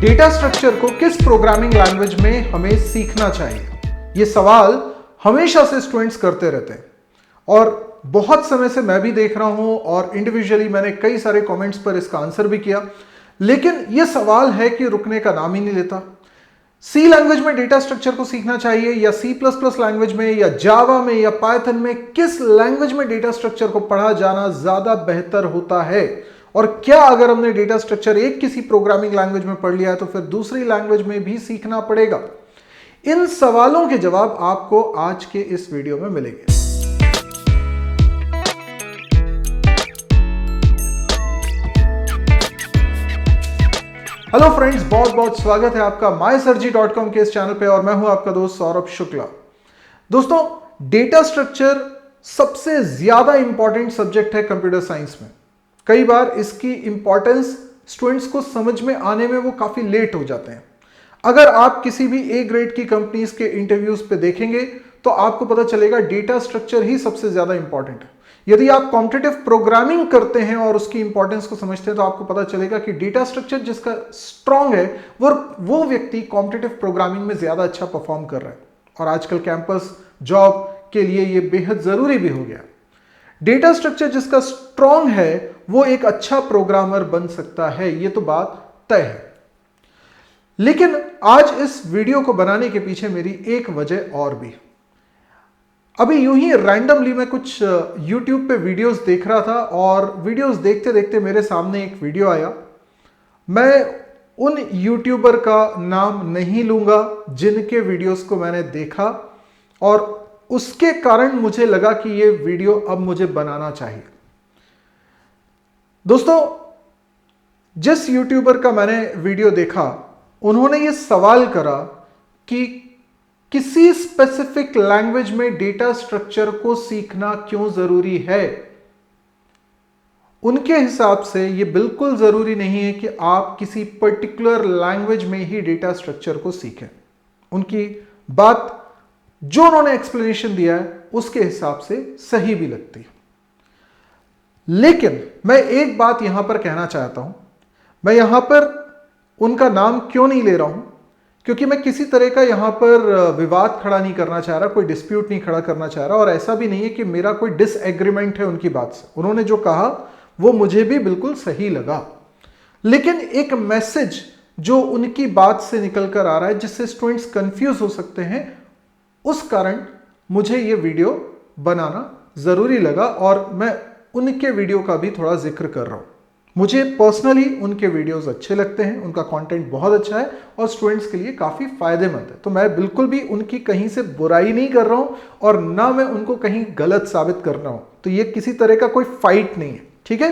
Data structure को किस programming language में हमें सीखना चाहिए? ये सवाल हमेशा से स्टूडेंट्स करते रहते हैं और बहुत समय से मैं भी देख रहा हूं और इंडिविजुअली मैंने कई सारे कमेंट्स पर इसका आंसर भी किया, लेकिन यह सवाल है कि रुकने का नाम ही नहीं लेता। सी लैंग्वेज में डेटा स्ट्रक्चर को सीखना चाहिए या सी प्लस प्लस लैंग्वेज में या जावा में या पाइथन में, किस लैंग्वेज में डेटा स्ट्रक्चर को पढ़ा जाना ज्यादा बेहतर होता है? और क्या अगर हमने डेटा स्ट्रक्चर एक किसी प्रोग्रामिंग लैंग्वेज में पढ़ लिया है तो फिर दूसरी लैंग्वेज में भी सीखना पड़ेगा? इन सवालों के जवाब आपको आज के इस वीडियो में मिलेंगे। हेलो फ्रेंड्स, बहुत बहुत स्वागत है आपका mysurgy.com के इस चैनल पे और मैं हूं आपका दोस्त सौरभ शुक्ला। दोस्तों, डेटा स्ट्रक्चर सबसे ज्यादा इंपॉर्टेंट सब्जेक्ट है कंप्यूटर साइंस में। कई बार इसकी इंपॉर्टेंस स्टूडेंट्स को समझ में आने में वो काफी लेट हो जाते हैं। अगर आप किसी भी ए ग्रेड की कंपनीज के इंटरव्यूज पे देखेंगे तो आपको पता चलेगा डेटा स्ट्रक्चर ही सबसे ज्यादा इंपॉर्टेंट है। यदि आप कॉम्पिटिटिव प्रोग्रामिंग करते हैं और उसकी इंपॉर्टेंस को समझते हैं तो आपको पता चलेगा कि डेटा स्ट्रक्चर जिसका स्ट्रांग है वो व्यक्ति कॉम्पिटिटिव प्रोग्रामिंग में ज्यादा अच्छा परफॉर्म कर रहा है। और आजकल कैंपस जॉब के लिए यह बेहद जरूरी भी हो गया। डेटा स्ट्रक्चर जिसका स्ट्रांग है वो एक अच्छा प्रोग्रामर बन सकता है, ये तो बात तय है। लेकिन आज इस वीडियो को बनाने के पीछे मेरी एक वजह और भी। अभी यूं ही रैंडमली मैं कुछ YouTube पे वीडियोस देख रहा था और वीडियोस देखते देखते मेरे सामने एक वीडियो आया। मैं उन यूट्यूबर का नाम नहीं लूंगा जिनके वीडियोस को मैंने देखा और उसके कारण मुझे लगा कि ये वीडियो अब मुझे बनाना चाहिए। दोस्तों, जिस यूट्यूबर का मैंने वीडियो देखा उन्होंने ये सवाल करा कि किसी स्पेसिफिक लैंग्वेज में डेटा स्ट्रक्चर को सीखना क्यों जरूरी है। उनके हिसाब से यह बिल्कुल जरूरी नहीं है कि आप किसी पर्टिकुलर लैंग्वेज में ही डेटा स्ट्रक्चर को सीखें। उनकी बात जो उन्होंने एक्सप्लेनेशन दिया है उसके हिसाब से सही भी लगती है। लेकिन मैं एक बात यहां पर कहना चाहता हूं। मैं यहां पर उनका नाम क्यों नहीं ले रहा हूं, क्योंकि मैं किसी तरह का यहां पर विवाद खड़ा नहीं करना चाह रहा, कोई डिस्प्यूट नहीं खड़ा करना चाह रहा और ऐसा भी नहीं है कि मेरा कोई डिसएग्रीमेंट है उनकी बात से। उन्होंने जो कहा वो मुझे भी बिल्कुल सही लगा, लेकिन एक मैसेज जो उनकी बात से निकल कर आ रहा है जिससे स्टूडेंट्स कंफ्यूज हो सकते हैं, उस कारण मुझे ये वीडियो बनाना जरूरी लगा और मैं उनके वीडियो का भी थोड़ा जिक्र कर रहा हूं। मुझे पर्सनली उनके वीडियोस अच्छे लगते हैं, उनका कंटेंट बहुत अच्छा है और स्टूडेंट्स के लिए काफी फायदेमंद है। तो मैं बिल्कुल भी उनकी कहीं से बुराई नहीं कर रहा हूं और ना मैं उनको कहीं गलत साबित कर रहा हूं। तो ये किसी तरह का कोई फाइट नहीं है, ठीक है।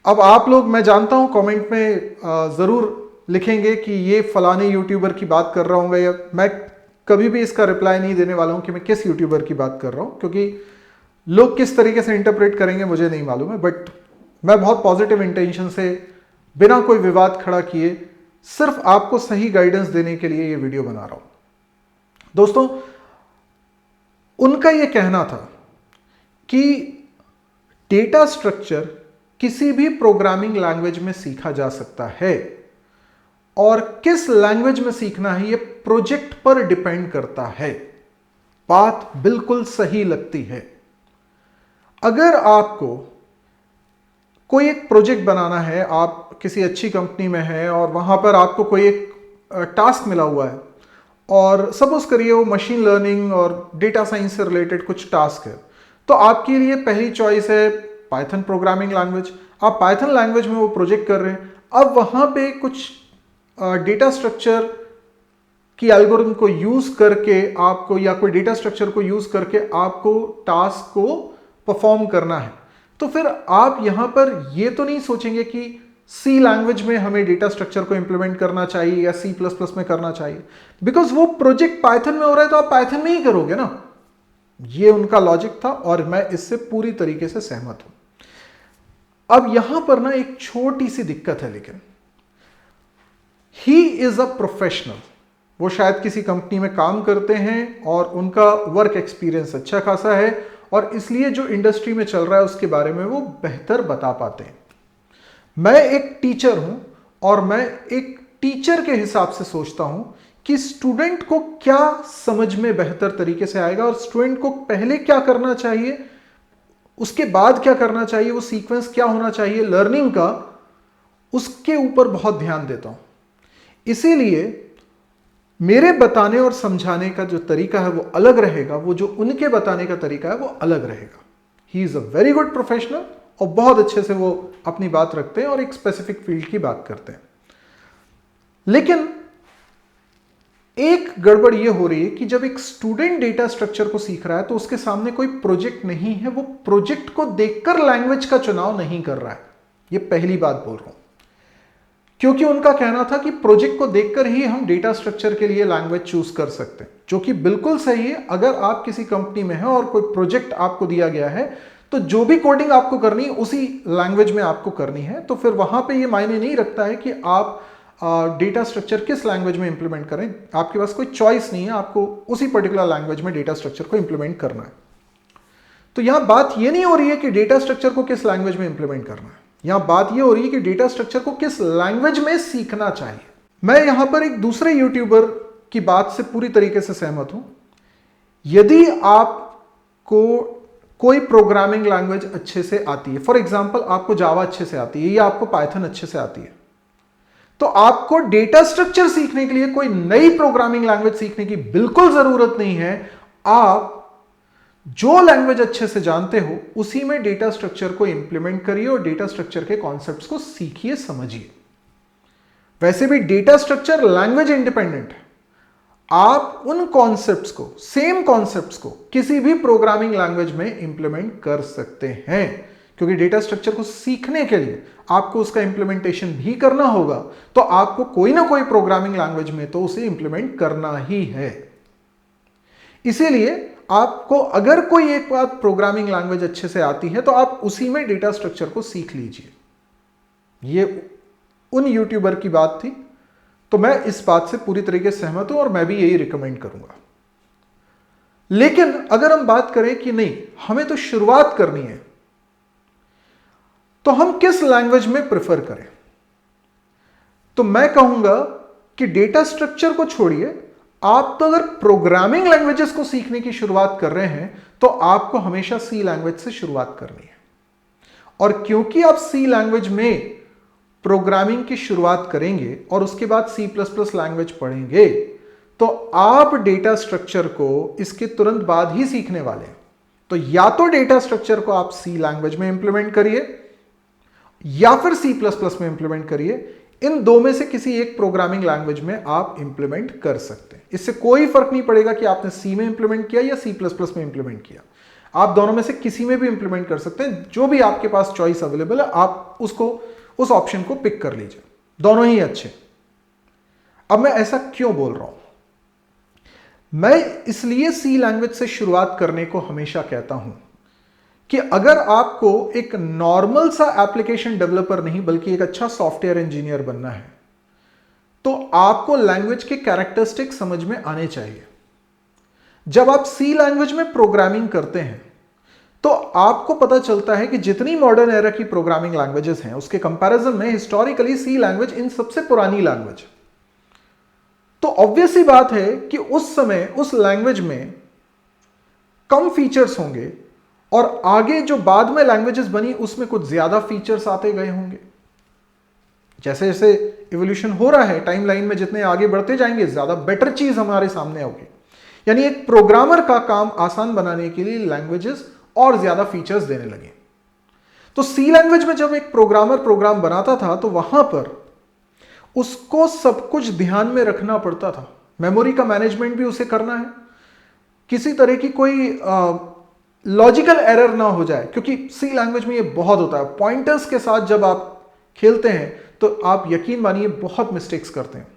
अब आप लोग, मैं जानता हूं, कमेंट में जरूर लिखेंगे कि ये फलाने यूट्यूबर की बात कर रहा हूँ, या मैं कभी भी इसका रिप्लाई नहीं देने वाला हूं कि मैं किस यूट्यूबर की बात कर रहा हूं, क्योंकि लोग किस तरीके से इंटरप्रेट करेंगे मुझे नहीं मालूम है। बट मैं बहुत पॉजिटिव इंटेंशन से, बिना कोई विवाद खड़ा किए, सिर्फ आपको सही गाइडेंस देने के लिए ये वीडियो बना रहा हूं। दोस्तों, उनका ये कहना था कि डेटा स्ट्रक्चर किसी भी प्रोग्रामिंग लैंग्वेज में सीखा जा सकता है और किस लैंग्वेज में सीखना है ये प्रोजेक्ट पर डिपेंड करता है। बात बिल्कुल सही लगती है। अगर आपको कोई एक प्रोजेक्ट बनाना है, आप किसी अच्छी कंपनी में हैं और वहां पर आपको कोई एक टास्क मिला हुआ है और सपोज करिए वो मशीन लर्निंग और डेटा साइंस से रिलेटेड कुछ टास्क है, तो आपके लिए पहली चॉइस है पाइथन प्रोग्रामिंग लैंग्वेज। आप पाइथन लैंग्वेज में वो प्रोजेक्ट कर रहे हैं। अब वहां पे कुछ डेटा स्ट्रक्चर की एल्गोरिथम को यूज करके आपको, या कोई डेटा स्ट्रक्चर को यूज करके आपको टास्क को परफॉर्म करना है, तो फिर आप यहां पर ये तो नहीं सोचेंगे कि सी लैंग्वेज में हमें डेटा स्ट्रक्चर को इंप्लीमेंट करना चाहिए या सी प्लस प्लस में करना चाहिए, बिकॉज वो प्रोजेक्ट पाइथन में हो रहा है तो आप पाइथन में ही करोगे ना। ये उनका लॉजिक था और मैं इससे पूरी तरीके से सहमत हूं। अब यहां पर ना एक छोटी सी दिक्कत है, लेकिन ही इज अ प्रोफेशनल। वो शायद किसी कंपनी में काम करते हैं और उनका वर्क एक्सपीरियंस अच्छा खासा है और इसलिए जो इंडस्ट्री में चल रहा है उसके बारे में वो बेहतर बता पाते हैं। मैं एक टीचर हूं और मैं एक टीचर के हिसाब से सोचता हूं कि स्टूडेंट को क्या समझ में बेहतर तरीके से आएगा और स्टूडेंट को पहले क्या करना चाहिए, उसके बाद क्या करना चाहिए, वो सीक्वेंस क्या होना चाहिए लर्निंग का, उसके ऊपर बहुत ध्यान देता हूं। इसीलिए मेरे बताने और समझाने का जो तरीका है वो अलग रहेगा, वो जो उनके बताने का तरीका है वो अलग रहेगा। He is a very good professional और बहुत अच्छे से वो अपनी बात रखते हैं और एक स्पेसिफिक फील्ड की बात करते हैं। लेकिन एक गड़बड़ ये हो रही है कि जब एक स्टूडेंट डेटा स्ट्रक्चर को सीख रहा है तो उसके सामने कोई प्रोजेक्ट नहीं है, वो प्रोजेक्ट को देखकर लैंग्वेज का चुनाव नहीं कर रहा है। ये पहली बात बोल रहा हूं, क्योंकि उनका कहना था कि प्रोजेक्ट को देखकर ही हम डेटा स्ट्रक्चर के लिए लैंग्वेज चूज कर सकते हैं, जो कि बिल्कुल सही है। अगर आप किसी कंपनी में हैं और कोई प्रोजेक्ट आपको दिया गया है तो जो भी कोडिंग आपको करनी है उसी लैंग्वेज में आपको करनी है, तो फिर वहां पे ये मायने नहीं रखता है कि आप डेटा स्ट्रक्चर किस लैंग्वेज में इंप्लीमेंट करें। आपके पास कोई चॉइस नहीं है, आपको उसी पर्टिकुलर लैंग्वेज में डेटा स्ट्रक्चर को इंप्लीमेंट करना है। तो यहां बात यह नहीं हो रही है कि डेटा स्ट्रक्चर को किस लैंग्वेज में इंप्लीमेंट करना है, यहां बात यह हो रही है कि डेटा स्ट्रक्चर को किस लैंग्वेज में सीखना चाहिए। मैं यहां पर एक दूसरे यूट्यूबर की बात से पूरी तरीके से सहमत हूं। यदि आपको कोई प्रोग्रामिंग लैंग्वेज अच्छे से आती है, फॉर एग्जांपल आपको जावा अच्छे से आती है या आपको पाइथन अच्छे से आती है, तो आपको डेटा स्ट्रक्चर सीखने के लिए कोई नई प्रोग्रामिंग लैंग्वेज सीखने की बिल्कुल जरूरत नहीं है। आप जो लैंग्वेज अच्छे से जानते हो उसी में डेटा स्ट्रक्चर को इंप्लीमेंट करिए और डेटा स्ट्रक्चर के कॉन्सेप्ट्स को सीखिए, समझिए। वैसे भी डेटा स्ट्रक्चर लैंग्वेज इंडिपेंडेंट है। आप उन कॉन्सेप्ट्स को, सेम कॉन्सेप्ट्स को किसी भी प्रोग्रामिंग लैंग्वेज में इंप्लीमेंट कर सकते हैं, क्योंकि डेटा स्ट्रक्चर को सीखने के लिए आपको उसका इंप्लीमेंटेशन भी करना होगा, तो आपको कोई ना कोई प्रोग्रामिंग लैंग्वेज में तो उसे इंप्लीमेंट करना ही है। इसीलिए आपको अगर कोई एक बात प्रोग्रामिंग लैंग्वेज अच्छे से आती है तो आप उसी में डेटा स्ट्रक्चर को सीख लीजिए। ये उन यूट्यूबर की बात थी, तो मैं इस बात से पूरी तरीके से सहमत हूं और मैं भी यही रिकमेंड करूंगा। लेकिन अगर हम बात करें कि नहीं, हमें तो शुरुआत करनी है, तो हम किस लैंग्वेज में प्रेफर करें? तो मैं कहूंगा कि डेटा स्ट्रक्चर को छोड़िए, आप तो अगर प्रोग्रामिंग लैंग्वेजेस को सीखने की शुरुआत कर रहे हैं तो आपको हमेशा सी लैंग्वेज से शुरुआत करनी है। और क्योंकि आप सी लैंग्वेज में प्रोग्रामिंग की शुरुआत करेंगे और उसके बाद C++ लैंग्वेज पढ़ेंगे, तो आप डेटा स्ट्रक्चर को इसके तुरंत बाद ही सीखने वाले हैं। तो या तो डेटा स्ट्रक्चर को आप सी लैंग्वेज में इंप्लीमेंट करिए या फिर C++ में इंप्लीमेंट करिए। इन दो में से किसी एक प्रोग्रामिंग लैंग्वेज में आप इंप्लीमेंट कर सकते हैं। इससे कोई फर्क नहीं पड़ेगा कि आपने सी में इंप्लीमेंट किया या C++ में इंप्लीमेंट किया। आप दोनों में से किसी में भी इंप्लीमेंट कर सकते हैं। जो भी आपके पास चॉइस अवेलेबल है आप उसको, उस ऑप्शन को पिक कर लीजिए, दोनों ही अच्छे। अब मैं ऐसा क्यों बोल रहा हूं? मैं इसलिए सी लैंग्वेज से शुरुआत करने को हमेशा कहता हूं कि अगर आपको एक नॉर्मल सा एप्लीकेशन डेवलपर नहीं बल्कि एक अच्छा सॉफ्टवेयर इंजीनियर बनना है, तो आपको लैंग्वेज के कैरेक्टरिस्टिक्स समझ में आने चाहिए। जब आप सी लैंग्वेज में प्रोग्रामिंग करते हैं तो आपको पता चलता है कि जितनी मॉडर्न एरा की प्रोग्रामिंग लैंग्वेजेस हैं उसके कंपैरिजन में हिस्टोरिकली सी लैंग्वेज इन सबसे पुरानी लैंग्वेज। तो ऑब्वियस ही बात है कि उस समय उस लैंग्वेज में कम फीचर्स होंगे और आगे जो बाद में लैंग्वेजेस बनी उसमें कुछ ज्यादा फीचर्स आते गए होंगे। जैसे जैसे इवोल्यूशन हो रहा है, टाइमलाइन में जितने आगे बढ़ते जाएंगे ज्यादा बेटर चीज हमारे सामने होगी। यानी एक प्रोग्रामर का काम आसान बनाने के लिए लैंग्वेजेस और ज्यादा फीचर्स देने लगे। तो सी लैंग्वेज में जब एक प्रोग्रामर प्रोग्राम बनाता था तो वहां पर उसको सब कुछ ध्यान में रखना पड़ता था। मेमोरी का मैनेजमेंट भी उसे करना है, किसी तरह की कोई लॉजिकल एरर ना हो जाए, क्योंकि सी लैंग्वेज में ये बहुत होता है। पॉइंटर्स के साथ जब आप खेलते हैं तो आप यकीन मानिए बहुत मिस्टेक्स करते हैं।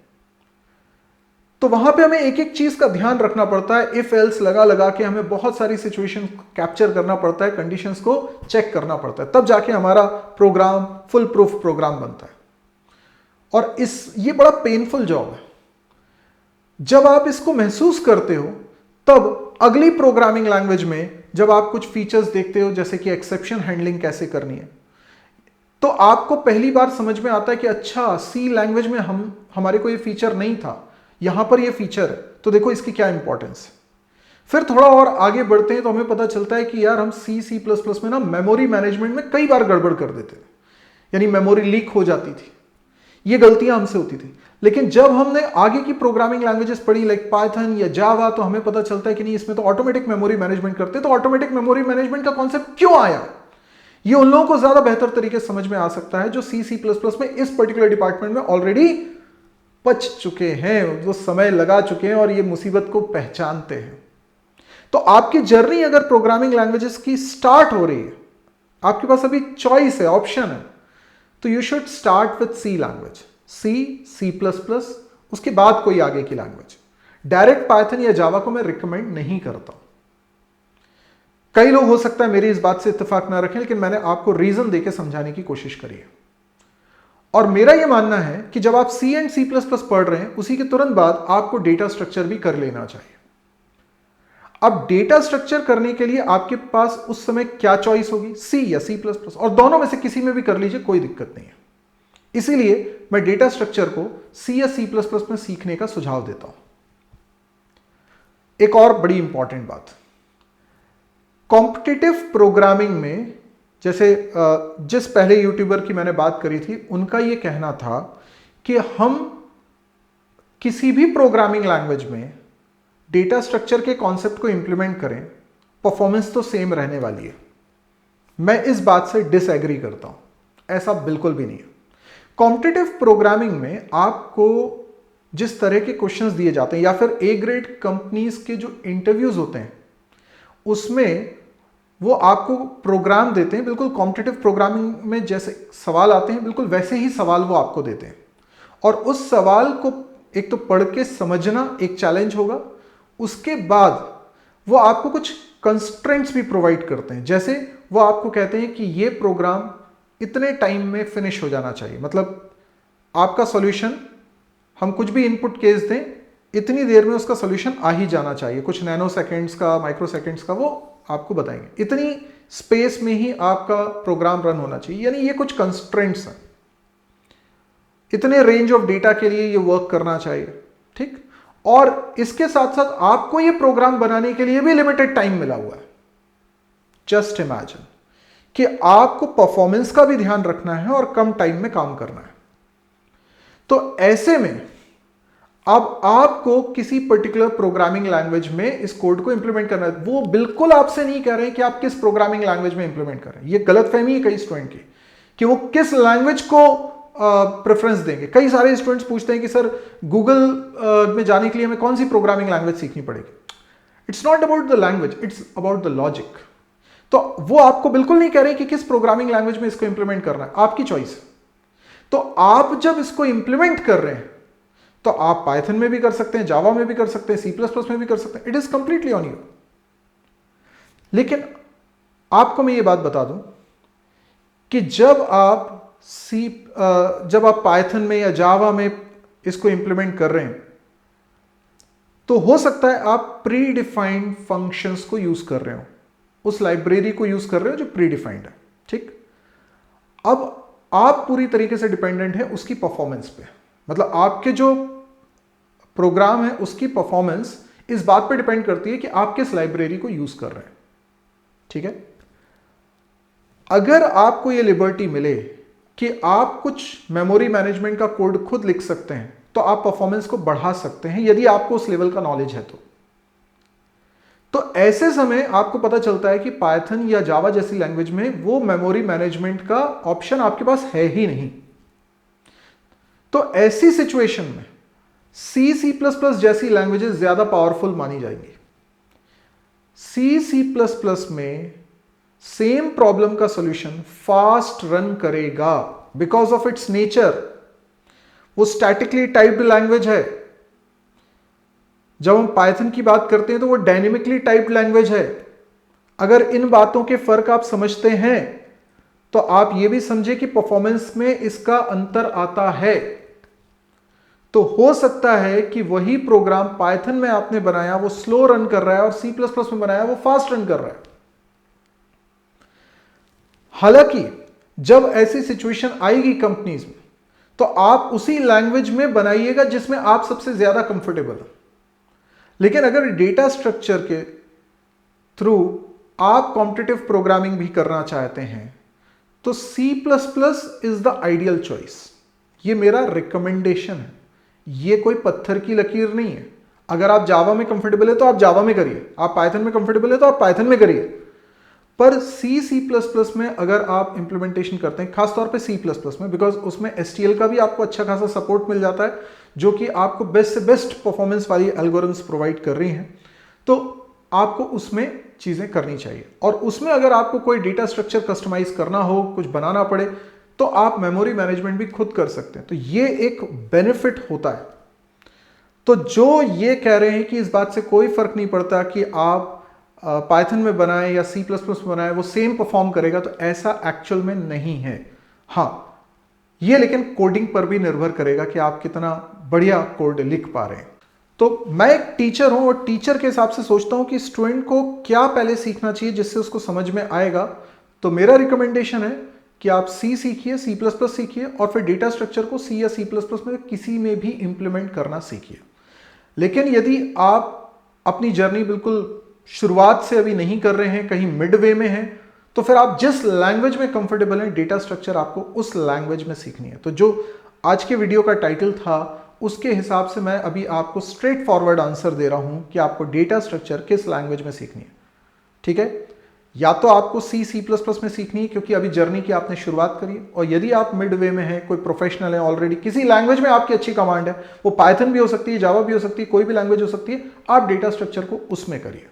तो वहां पे हमें एक एक चीज का ध्यान रखना पड़ता है। इफ एल्स लगा लगा के हमें बहुत सारी सिचुएशन कैप्चर करना पड़ता है, कंडीशंस को चेक करना पड़ता है, तब जाके हमारा प्रोग्राम फुल प्रूफ प्रोग्राम बनता है। और ये बड़ा पेनफुल जॉब है। जब आप इसको महसूस करते हो तब अगली प्रोग्रामिंग लैंग्वेज में जब आप कुछ फीचर्स देखते हो, जैसे कि एक्सेप्शन हैंडलिंग कैसे करनी है, तो तो आपको पहली बार समझ में आता है कि अच्छा सी लैंग्वेज में हमारे को ये फीचर नहीं था, यहां पर ये फीचर है, तो देखो इसकी क्या इंपॉर्टेंस है। फिर थोड़ा और आगे बढ़ते हैं तो हमें पता चलता है कि यार हम सी प्लस प्लस में ना मेमोरी मैनेजमेंट में कई बार गड़बड़ कर देते थे, यानी मेमोरी लीक हो जाती थी, ये गलतियां हमसे होती थी। लेकिन जब हमने आगे की प्रोग्रामिंग लैंग्वेजेस पढ़ी लाइक पाइथन या जावा, तो हमें पता चलता है कि नहीं, इसमें तो ऑटोमेटिक मेमोरी मैनेजमेंट करते, तो ऑटोमेटिक मेमोरी मैनेजमेंट का कॉन्सेप्ट क्यों आया, ये उन लोगों को ज्यादा बेहतर तरीके से समझ में आ सकता है जो सी प्लस प्लस में इस पर्टिकुलर डिपार्टमेंट में ऑलरेडी पच चुके हैं, वो समय लगा चुके हैं और ये मुसीबत को पहचानते हैं। तो आपकी जर्नी अगर प्रोग्रामिंग लैंग्वेजेस की स्टार्ट हो रही है, आपके पास अभी चॉइस है, ऑप्शन है, तो you should start with C language, C plus plus, उसके बाद कोई आगे की लैंग्वेज। डायरेक्ट पाइथन या जावा को मैं रिकमेंड नहीं करता। कई लोग हो सकता है मेरी इस बात से इत्तेफाक ना रखें, लेकिन मैंने आपको रीजन देके समझाने की कोशिश करी है। और मेरा यह मानना है कि जब आप सी एंड सी प्लस प्लस पढ़ रहे हैं, उसी के तुरंत बाद आपको डेटा स्ट्रक्चर भी कर लेना चाहिए। अब डेटा स्ट्रक्चर करने के लिए आपके पास उस समय क्या चॉइस होगी, सी या सी प्लस प्लस, और दोनों में से किसी में भी कर लीजिए, कोई दिक्कत नहीं है। इसीलिए मैं डेटा स्ट्रक्चर को सी या सी प्लस प्लस में सीखने का सुझाव देता हूं। एक और बड़ी इंपॉर्टेंट बात, कॉम्पिटिटिव प्रोग्रामिंग में, जैसे जिस पहले यूट्यूबर की मैंने बात करी थी, उनका यह कहना था कि हम किसी भी प्रोग्रामिंग लैंग्वेज में डेटा स्ट्रक्चर के कॉन्सेप्ट को इंप्लीमेंट करें, परफॉर्मेंस तो सेम रहने वाली है। मैं इस बात से डिसएग्री करता हूं, ऐसा बिल्कुल भी नहीं है। कॉम्पिटिटिव प्रोग्रामिंग में आपको जिस तरह के क्वेश्चंस दिए जाते हैं, या फिर ए ग्रेड कंपनीज के जो इंटरव्यूज होते हैं, उसमें वो आपको प्रोग्राम देते हैं, बिल्कुल कॉम्पिटिटिव प्रोग्रामिंग में जैसे सवाल आते हैं, बिल्कुल वैसे ही सवाल वो आपको देते हैं। और उस सवाल को एक तो पढ़ के समझना एक चैलेंज होगा, उसके बाद वो आपको कुछ कंस्ट्रेंट्स भी प्रोवाइड करते हैं। जैसे वो आपको कहते हैं कि ये प्रोग्राम इतने टाइम में फिनिश हो जाना चाहिए, मतलब आपका सॉल्यूशन, हम कुछ भी इनपुट केस दें, इतनी देर में उसका सॉल्यूशन आ ही जाना चाहिए, कुछ नैनो सेकेंड्स का, माइक्रो सेकेंड्स का, वो आपको बताएंगे, इतनी स्पेस में ही आपका प्रोग्राम रन होना चाहिए, यानी ये कुछ कंस्ट्रेंट्स हैं, इतने रेंज ऑफ डेटा के लिए ये वर्क करना चाहिए, ठीक। और इसके साथ साथ आपको ये प्रोग्राम बनाने के लिए भी लिमिटेड टाइम मिला हुआ है। जस्ट इमेजिन कि आपको परफॉर्मेंस का भी ध्यान रखना है और कम टाइम में काम करना है। तो ऐसे में अब आपको किसी पर्टिकुलर प्रोग्रामिंग लैंग्वेज में इस कोड को इंप्लीमेंट करना है। वो बिल्कुल आपसे नहीं कह रहे कि आप किस प्रोग्रामिंग लैंग्वेज में इंप्लीमेंट करें, ये गलतफहमी है कई स्टूडेंट की कि वो किस लैंग्वेज को प्रेफरेंस देंगे। कई सारे स्टूडेंट्स पूछते हैं कि सर गूगल में जाने के लिए हमें कौन सी प्रोग्रामिंग लैंग्वेज सीखनी पड़ेगी। It's not about the language, it's about the logic. तो वो आपको बिल्कुल नहीं कह रहे कि किस प्रोग्रामिंग लैंग्वेज में इसको इंप्लीमेंट करना है, आपकी चॉइस है। तो आप जब इसको इंप्लीमेंट कर रहे हैं तो आप पाइथन में भी कर सकते हैं, जावा में भी कर सकते हैं, सी प्लस प्लस में भी कर सकते हैं, it is completely on you. लेकिन आपको मैं ये बात बता दूं कि जब आप पाइथन में या जावा में इसको इंप्लीमेंट कर रहे हैं, तो हो सकता है आप प्री डिफाइंड फंक्शंस को यूज कर रहे हो, उस लाइब्रेरी को यूज कर रहे हो जो प्री डिफाइंड है, ठीक। अब आप पूरी तरीके से डिपेंडेंट है उसकी परफॉर्मेंस पे, मतलब आपके जो प्रोग्राम है उसकी परफॉर्मेंस इस बात पे डिपेंड करती है कि आप किस लाइब्रेरी को यूज कर रहे हैं, ठीक है। अगर आपको यह लिबर्टी मिले कि आप कुछ मेमोरी मैनेजमेंट का कोड खुद लिख सकते हैं, तो आप परफॉर्मेंस को बढ़ा सकते हैं यदि आपको उस लेवल का नॉलेज है तो ऐसे समय आपको पता चलता है कि पाइथन या जावा जैसी लैंग्वेज में वो मेमोरी मैनेजमेंट का ऑप्शन आपके पास है ही नहीं। तो ऐसी सिचुएशन में सी प्लस प्लस जैसी लैंग्वेजेस ज्यादा पावरफुल मानी जाएंगी। सी प्लस प्लस में सेम प्रॉब्लम का सॉल्यूशन फास्ट रन करेगा बिकॉज ऑफ इट्स नेचर। वो स्टैटिकली टाइप्ड लैंग्वेज है। जब हम पाइथन की बात करते हैं तो वो डायनेमिकली टाइप्ड लैंग्वेज है। अगर इन बातों के फर्क आप समझते हैं तो आप ये भी समझे कि परफॉर्मेंस में इसका अंतर आता है। तो हो सकता है कि वही प्रोग्राम पाइथन में आपने बनाया वो स्लो रन कर रहा है और सी प्लस प्लस में बनाया वो फास्ट रन कर रहा है। हालांकि जब ऐसी सिचुएशन आएगी कंपनीज में, तो आप उसी लैंग्वेज में बनाइएगा जिसमें आप सबसे ज्यादा कंफर्टेबल हो। लेकिन अगर डेटा स्ट्रक्चर के थ्रू आप कॉम्पिटिटिव प्रोग्रामिंग भी करना चाहते हैं तो C++ is the ideal choice. ये मेरा रिकमेंडेशन है, ये कोई पत्थर की लकीर नहीं है। अगर आप जावा में कंफर्टेबल है तो आप जावा में करिए, आप पाइथन में कंफर्टेबल है तो आप पाइथन में करिए। पर C++ में अगर आप इंप्लीमेंटेशन करते हैं, खासतौर पे C++ में, बिकॉज उसमें STL का भी आपको अच्छा खासा सपोर्ट मिल जाता है, जो कि आपको बेस्ट से बेस्ट परफॉर्मेंस वाली एल्गोरिथम्स प्रोवाइड कर रही हैं, तो आपको उसमें चीजें करनी चाहिए। और उसमें अगर आपको कोई डेटा स्ट्रक्चर कस्टमाइज करना हो, कुछ बनाना पड़े, तो आप मेमोरी मैनेजमेंट भी खुद कर सकते हैं। तो ये एक बेनिफिट होता है। तो जो ये कह रहे हैं कि इस बात से कोई फर्क नहीं पड़ता कि आप पाइथन में बनाएं या C++ में बनाएं, वो सेम परफॉर्म करेगा, तो ऐसा एक्चुअल में नहीं है। हाँ, ये लेकिन कोडिंग पर भी निर्भर करेगा कि आप कितना बढ़िया कोड लिख पा रहे हैं। तो मैं एक टीचर हूं और टीचर के हिसाब से सोचता हूं कि स्टूडेंट को क्या पहले सीखना चाहिए जिससे उसको समझ में आएगा। तो मेरा रिकमेंडेशन है कि आप C सीखिए, C++ सीखिए, और फिर डेटा स्ट्रक्चर को C या C++ में किसी में भी इंप्लीमेंट करना सीखिए। लेकिन यदि आप अपनी जर्नी बिल्कुल शुरुआत से अभी नहीं कर रहे हैं, कहीं मिड वे में हैं, तो फिर आप जिस लैंग्वेज में कंफर्टेबल हैं, डेटा स्ट्रक्चर आपको उस लैंग्वेज में सीखनी है। तो जो आज के वीडियो का टाइटल था, उसके हिसाब से मैं अभी आपको स्ट्रेट फॉरवर्ड आंसर दे रहा हूं कि आपको डेटा स्ट्रक्चर किस लैंग्वेज में सीखनी है। ठीक है, या तो आपको C++ में सीखनी है क्योंकि अभी जर्नी की आपने शुरुआत करी, और यदि आप मिड वे में हैं, कोई प्रोफेशनल है ऑलरेडी, किसी लैंग्वेज में आपकी अच्छी कमांड है, वो पाइथन भी हो सकती है, जावा भी हो सकती है, कोई भी लैंग्वेज हो सकती है, आप डेटा स्ट्रक्चर को उसमें करिए,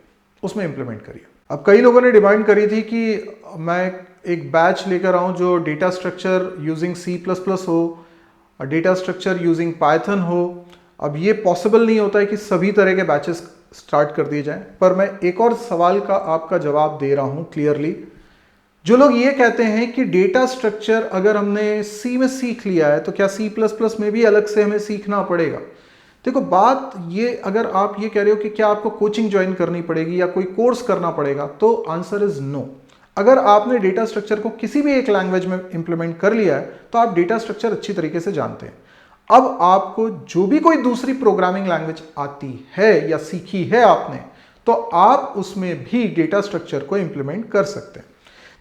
उसमें इंप्लीमेंट करिए। अब कई लोगों ने डिमांड करी थी कि मैं एक बैच लेकर आऊं जो डेटा स्ट्रक्चर यूजिंग C++ हो, डेटा स्ट्रक्चर यूजिंग पाइथन हो। अब ये पॉसिबल नहीं होता है कि सभी तरह के बैचेस स्टार्ट कर दिए जाएं, पर मैं एक और सवाल का आपका जवाब दे रहा हूं क्लियरली। जो लोग ये कहते हैं कि डेटा स्ट्रक्चर अगर हमने C में सीख लिया है तो क्या C++ में भी अलग से हमें सीखना पड़ेगा? देखो, बात ये, अगर आप ये कह रहे हो कि क्या आपको कोचिंग ज्वाइन करनी पड़ेगी या कोई कोर्स करना पड़ेगा, तो आंसर इज नो। अगर आपने डेटा स्ट्रक्चर को किसी भी एक लैंग्वेज में इंप्लीमेंट कर लिया है तो आप डेटा स्ट्रक्चर अच्छी तरीके से जानते हैं। अब आपको जो भी कोई दूसरी प्रोग्रामिंग लैंग्वेज आती है या सीखी है आपने, तो आप उसमें भी डेटा स्ट्रक्चर को इंप्लीमेंट कर सकते हैं।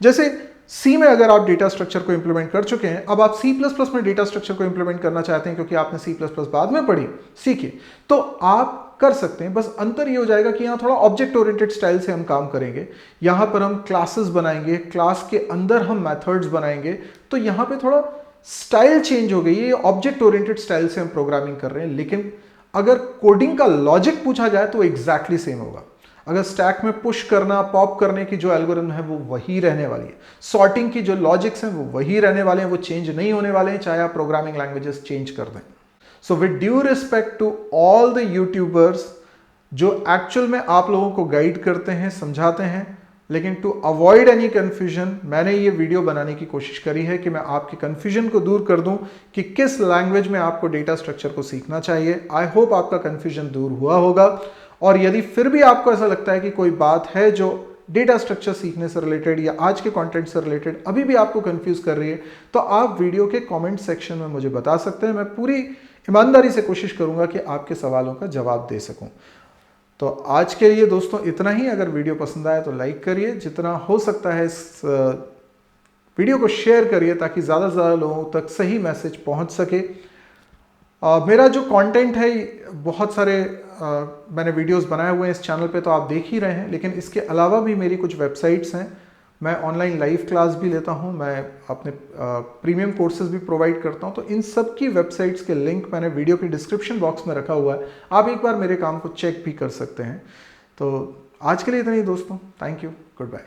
जैसे C में अगर आप डेटा स्ट्रक्चर को इंप्लीमेंट कर चुके हैं, अब आप C++ में डेटा स्ट्रक्चर को इंप्लीमेंट करना चाहते हैं क्योंकि आपने C++ बाद में पढ़ी, सीखी, तो आप कर सकते हैं। बस अंतर ये हो जाएगा कि यहां थोड़ा ऑब्जेक्ट ओरिएंटेड स्टाइल से हम काम करेंगे। यहां पर हम क्लासेस बनाएंगे, क्लास के अंदर हम मेथड्स बनाएंगे, तो यहां पे थोड़ा स्टाइल चेंज हो गई है। ये ऑब्जेक्ट ओरिएंटेड स्टाइल से हम प्रोग्रामिंग कर रहे हैं, लेकिन अगर कोडिंग का लॉजिक पूछा जाए तो एग्जैक्टली सेम होगा। अगर स्टैक में पुश करना, पॉप करने की जो एल्गोरिथम है वो वही रहने वाली है, सॉर्टिंग की जो लॉजिक्स हैं वो वही रहने वाले हैं, वो चेंज नहीं होने वाले हैं चाहे आप प्रोग्रामिंग लैंग्वेजेस चेंज कर दें। So with due respect to all the YouTubers जो एक्चुअल में आप लोगों को गाइड करते हैं, समझाते हैं, लेकिन टू अवॉइड एनी कंफ्यूजन मैंने ये वीडियो बनाने की कोशिश करी है कि मैं आपके कंफ्यूजन को दूर कर दूं कि किस लैंग्वेज में आपको डेटा स्ट्रक्चर को सीखना चाहिए। आई होप आपका कंफ्यूजन दूर हुआ होगा, और यदि फिर भी आपको ऐसा लगता है कि कोई बात है जो डेटा स्ट्रक्चर सीखने से रिलेटेड या आज के कंटेंट से रिलेटेड अभी भी आपको कंफ्यूज कर रही है, तो आप वीडियो के कमेंट सेक्शन में मुझे बता सकते हैं। मैं पूरी ईमानदारी से कोशिश करूंगा कि आपके सवालों का जवाब दे सकूं। तो आज के लिए दोस्तों इतना ही। अगर वीडियो पसंद आए तो लाइक करिए, जितना हो सकता है इस वीडियो को शेयर करिए ताकि ज़्यादा से ज़्यादा लोगों तक सही मैसेज पहुंच सके। मेरा जो कंटेंट है, बहुत सारे मैंने वीडियोस बनाए हुए हैं इस चैनल पे, तो आप देख ही रहे हैं, लेकिन इसके अलावा भी मेरी कुछ वेबसाइट्स हैं। मैं ऑनलाइन लाइव क्लास भी लेता हूं, मैं अपने प्रीमियम कोर्सेज भी प्रोवाइड करता हूं। तो इन सब की वेबसाइट्स के लिंक मैंने वीडियो के डिस्क्रिप्शन बॉक्स में रखा हुआ है, आप एक बार मेरे काम को चेक भी कर सकते हैं। तो आज के लिए इतना ही दोस्तों, थैंक यू, गुड बाय।